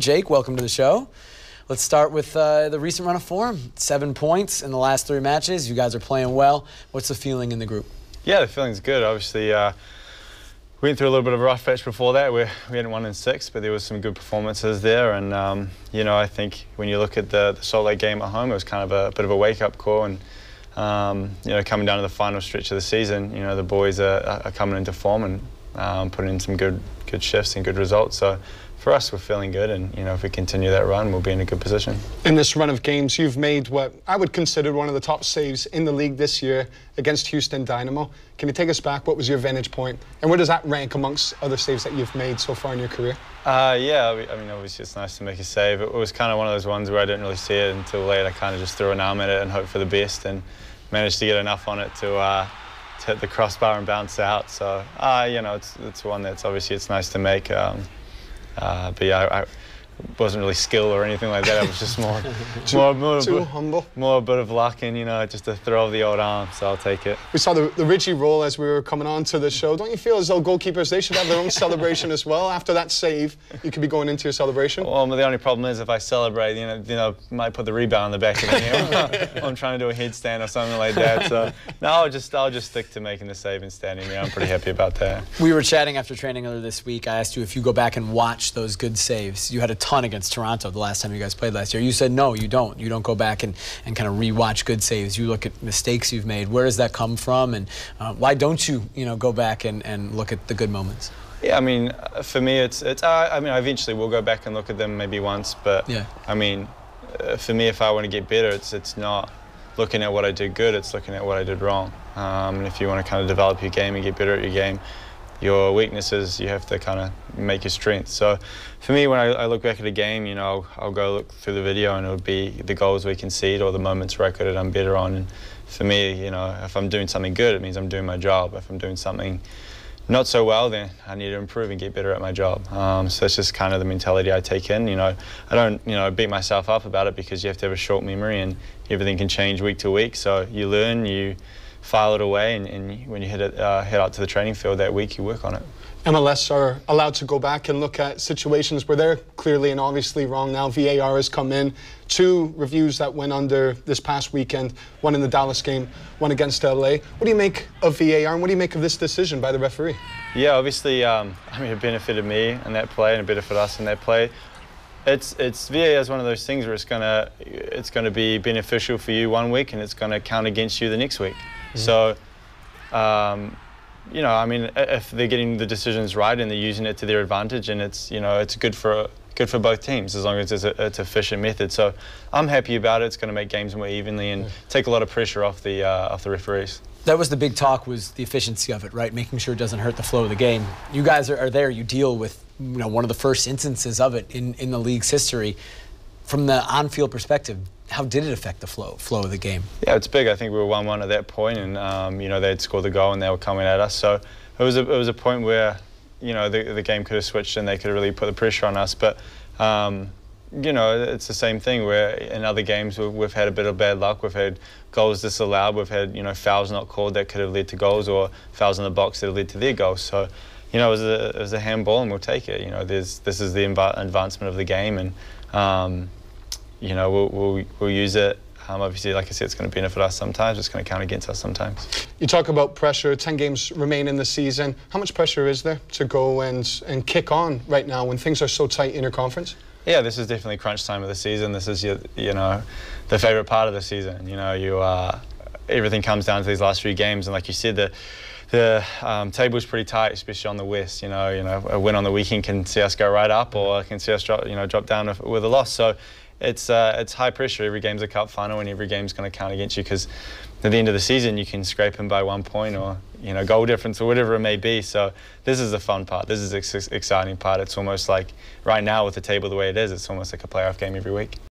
Jake, welcome to the show. Let's start with the recent run of form. 7 points in the last 3 matches. You guys are playing well. What's the feeling in the group? Yeah, the feeling's good. Obviously, we went through a little bit of a rough patch before that. We hadn't won in 6, but there was some good performances there. And, you know, I think when you look at the Salt Lake game at home, it was kind of a bit of a wake-up call. And, you know, coming down to the final stretch of the season, you know, the boys are coming into form and putting in some good shifts and good results. So for us, we're feeling good, and you know, if we continue that run, we'll be in a good position. In this run of games, you've made what I would consider one of the top saves in the league this year against Houston Dynamo. Can you take us back? What was your vantage point, and where does that rank amongst other saves that you've made so far in your career? Yeah, I mean, obviously it's nice to make a save. It was kind of one of those ones where I didn't really see it until late. I kind of just threw an arm at it and hoped for the best, and managed to get enough on it to hit the crossbar and bounce out. So, you know, it's one that's obviously it's nice to make. But yeah, I wasn't really skilled or anything like that. I was just more humble. More a bit of luck and, you know, just a throw of the old arm, so I'll take it. We saw the Richie roll as we were coming on to the show. Don't you feel as though goalkeepers, they should have their own celebration as well? After that save, you could be going into your celebration? Well, the only problem is if I celebrate, you know, might put the rebound on the back of the head. I'm trying to do a headstand or something like that. So, no, I'll just stick to making the save and standing there. I'm pretty happy about that. We were chatting after training earlier this week. I asked you if you go back and watch those good saves. You had a ton against Toronto the last time you guys played last year. You said no, you don't. You don't go back and kind of re-watch good saves. You look at mistakes you've made. Where does that come from, and why don't you, go back and look at the good moments? Yeah, I mean, for me, I mean, I eventually will go back and look at them maybe once, but yeah. I mean, for me, if I want to get better, it's not looking at what I did good, it's looking at what I did wrong. And if you want to kind of develop your game and get better at your game, your weaknesses, you have to kind of make your strengths. So for me, when I look back at a game, I'll go look through the video and it'll be the goals we concede or the moments where I could have done better on. And for me, if I'm doing something good, it means I'm doing my job. If I'm doing something not so well, then I need to improve and get better at my job. So that's just kind of the mentality I take in. I don't, beat myself up about it, because you have to have a short memory and everything can change week to week. So you learn, you file it away, and when you head out to the training field that week, you work on it. MLS are allowed to go back and look at situations where they're clearly and obviously wrong now. VAR has come in. 2 reviews that went under this past weekend, one in the Dallas game, one against LA. What do you make of VAR, and what do you make of this decision by the referee? Yeah, obviously, I mean, it benefited me in that play and it benefited us in that play. It's VAR is one of those things where it's gonna be beneficial for you one week and it's gonna count against you the next week. Mm-hmm. So, I mean, if they're getting the decisions right and they're using it to their advantage, and it's good for both teams as long as it's an efficient method. So I'm happy about it. It's going to make games more evenly and take a lot of pressure off the referees. That was the big talk, was the efficiency of it, right? Making sure it doesn't hurt the flow of the game. You guys are there. You deal with one of the first instances of it in the league's history. From the on-field perspective, how did it affect the flow of the game? Yeah, it's big. I think we were 1-1 at that point, and they'd scored the goal and they were coming at us. So it was a point where the game could have switched and they could have really put the pressure on us. But it's the same thing where in other games we've had a bit of bad luck. We've had goals disallowed. We've had fouls not called that could have led to goals, or fouls in the box that have led to their goals. So it was a handball, and we'll take it. This is the advancement of the game, and we'll use it. Obviously, like I said, it's going to benefit us sometimes. It's going to count against us sometimes. You talk about pressure. 10 games remain in the season. How much pressure is there to go and kick on right now when things are so tight in your conference? Yeah, this is definitely crunch time of the season. This is the favorite part of the season. Everything comes down to these last 3 games, and like you said, the table's pretty tight, especially on the West. A win on the weekend can see us go right up, or can see us drop down with a loss. So it's high pressure. Every game's a cup final, and every game's going to count against you, because at the end of the season you can scrape them by 1 point, or goal difference, or whatever it may be. So this is the fun part. This is the exciting part. It's almost like right now with the table the way it is, it's almost like a playoff game every week.